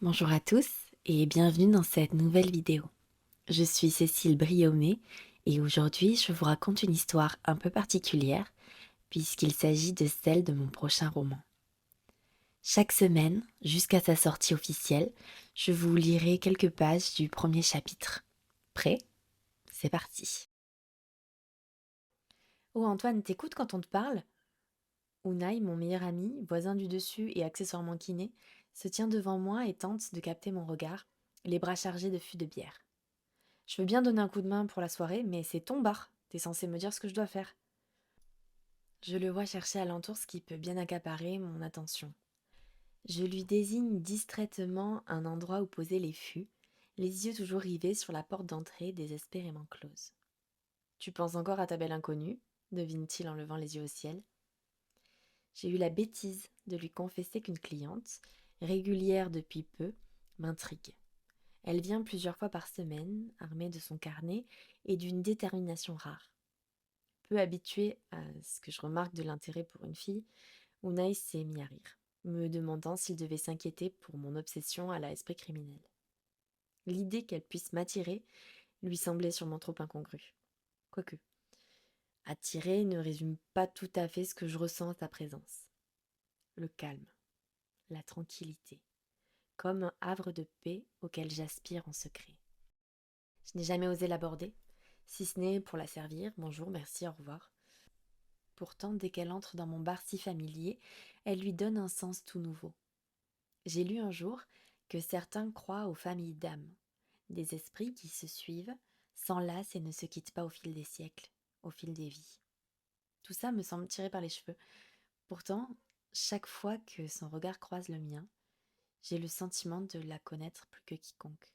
Bonjour à tous et bienvenue dans cette nouvelle vidéo. Je suis Cécile Briomé et aujourd'hui je vous raconte une histoire un peu particulière puisqu'il s'agit de celle de mon prochain roman. Chaque semaine, jusqu'à sa sortie officielle, je vous lirai quelques pages du premier chapitre. Prêt? C'est parti. Oh Antoine, t'écoutes quand on te parle? Unai, mon meilleur ami, voisin du dessus et accessoirement kiné, se tient devant moi et tente de capter mon regard, les bras chargés de fûts de bière. Je veux bien donner un coup de main pour la soirée, mais c'est ton bar. T'es censé me dire ce que je dois faire. Je le vois chercher alentour ce qui peut bien accaparer mon attention. Je lui désigne distraitement un endroit où poser les fûts, les yeux toujours rivés sur la porte d'entrée désespérément close. Tu penses encore à ta belle inconnue devine-t-il en levant les yeux au ciel. J'ai eu la bêtise de lui confesser qu'une cliente, régulière depuis peu, m'intrigue. Elle vient plusieurs fois par semaine, armée de son carnet et d'une détermination rare. Peu habituée à ce que je remarque de l'intérêt pour une fille, Unai s'est mis à rire, me demandant s'il devait s'inquiéter pour mon obsession à l'esprit criminel. L'idée qu'elle puisse m'attirer lui semblait sûrement trop incongrue. Quoique, attirer ne résume pas tout à fait ce que je ressens à sa présence. Le calme, la tranquillité, comme un havre de paix auquel j'aspire en secret. Je n'ai jamais osé l'aborder, si ce n'est pour la servir, bonjour, merci, au revoir. Pourtant, dès qu'elle entre dans mon bar si familier, elle lui donne un sens tout nouveau. J'ai lu un jour que certains croient aux familles d'âmes, des esprits qui se suivent, s'enlacent et ne se quittent pas au fil des siècles, au fil des vies. Tout ça me semble tiré par les cheveux. Pourtant, chaque fois que son regard croise le mien, j'ai le sentiment de la connaître plus que quiconque.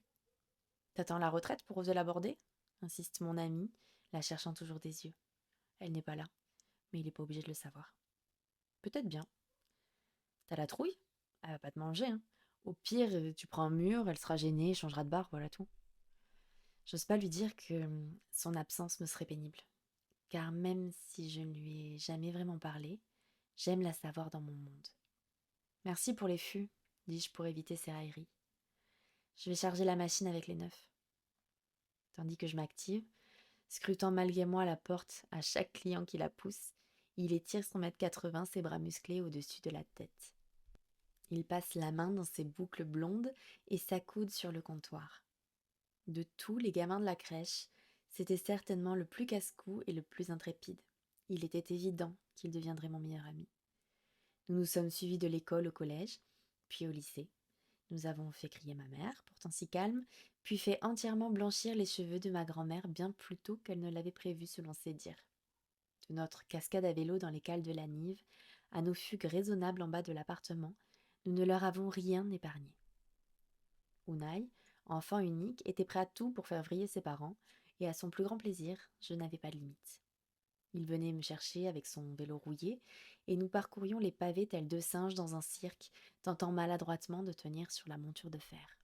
T'attends la retraite pour oser l'aborder insiste mon ami, la cherchant toujours des yeux. Elle n'est pas là, mais il n'est pas obligé de le savoir. Peut-être bien. T'as la trouille? Elle va pas te manger, hein. Au pire, tu prends un mur, elle sera gênée, changera de bar, voilà tout. J'ose pas lui dire que son absence me serait pénible. Car même si je ne lui ai jamais vraiment parlé, j'aime la savoir dans mon monde. Merci pour les fûts, dis-je pour éviter ses railleries. Je vais charger la machine avec les neufs. Tandis que je m'active, scrutant malgré moi la porte à chaque client qui la pousse, il étire son mètre 80, ses bras musclés au-dessus de la tête. Il passe la main dans ses boucles blondes et s'accoude sur le comptoir. De tous les gamins de la crèche, c'était certainement le plus casse-cou et le plus intrépide. Il était évident qu'il deviendrait mon meilleur ami. Nous nous sommes suivis de l'école au collège, puis au lycée. Nous avons fait crier ma mère, pourtant si calme, puis fait entièrement blanchir les cheveux de ma grand-mère bien plus tôt qu'elle ne l'avait prévu selon ses dires. De notre cascade à vélo dans les cales de la Nive, à nos fugues raisonnables en bas de l'appartement, nous ne leur avons rien épargné. Unai, enfant unique, était prêt à tout pour faire vriller ses parents, et à son plus grand plaisir, je n'avais pas de limite. Il venait me chercher avec son vélo rouillé, et nous parcourions les pavés tels deux singes dans un cirque, tentant maladroitement de tenir sur la monture de fer.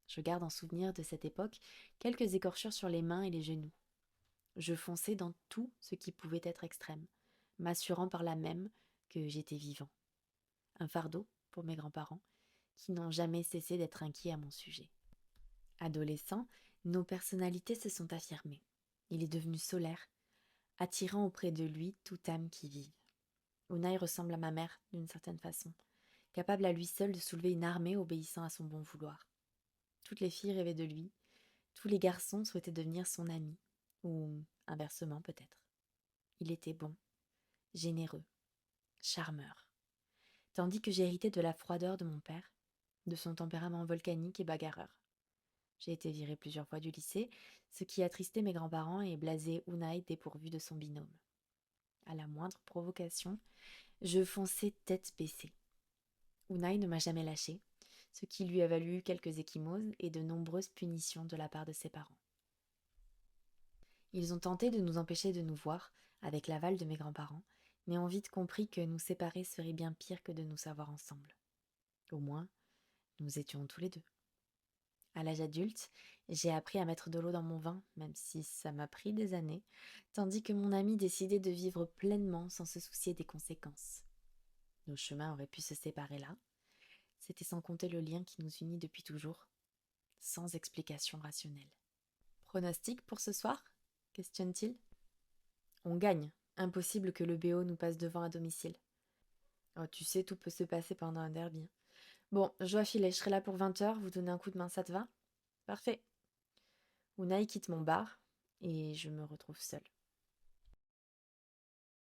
Je garde en souvenir de cette époque quelques écorchures sur les mains et les genoux. Je fonçais dans tout ce qui pouvait être extrême, m'assurant par là même que j'étais vivant. Un fardeau pour mes grands-parents, qui n'ont jamais cessé d'être inquiets à mon sujet. Adolescents, nos personnalités se sont affirmées. Il est devenu solaire, attirant auprès de lui toute âme qui vive. Unai ressemble à ma mère d'une certaine façon, capable à lui seul de soulever une armée obéissant à son bon vouloir. Toutes les filles rêvaient de lui, tous les garçons souhaitaient devenir son ami, ou inversement peut-être. Il était bon, généreux, charmeur. Tandis que j'héritais de la froideur de mon père, de son tempérament volcanique et bagarreur. J'ai été virée plusieurs fois du lycée, ce qui attristait mes grands-parents et blasé Unai dépourvu de son binôme. À la moindre provocation, je fonçais tête baissée. Unai ne m'a jamais lâchée, ce qui lui a valu quelques ecchymoses et de nombreuses punitions de la part de ses parents. Ils ont tenté de nous empêcher de nous voir, avec l'aval de mes grands-parents, mais ont vite compris que nous séparer serait bien pire que de nous savoir ensemble. Au moins, nous étions tous les deux. À l'âge adulte, j'ai appris à mettre de l'eau dans mon vin, même si ça m'a pris des années, tandis que mon ami décidait de vivre pleinement sans se soucier des conséquences. Nos chemins auraient pu se séparer là. C'était sans compter le lien qui nous unit depuis toujours, sans explication rationnelle. Pronostic pour ce soir? Questionne-t-il. On gagne. Impossible que le BO nous passe devant à domicile. Oh, tu sais, tout peut se passer pendant un derby. Bon, je dois filer, je serai là pour 20h, vous donnez un coup de main, ça te va? Parfait. Unai quitte mon bar et je me retrouve seule.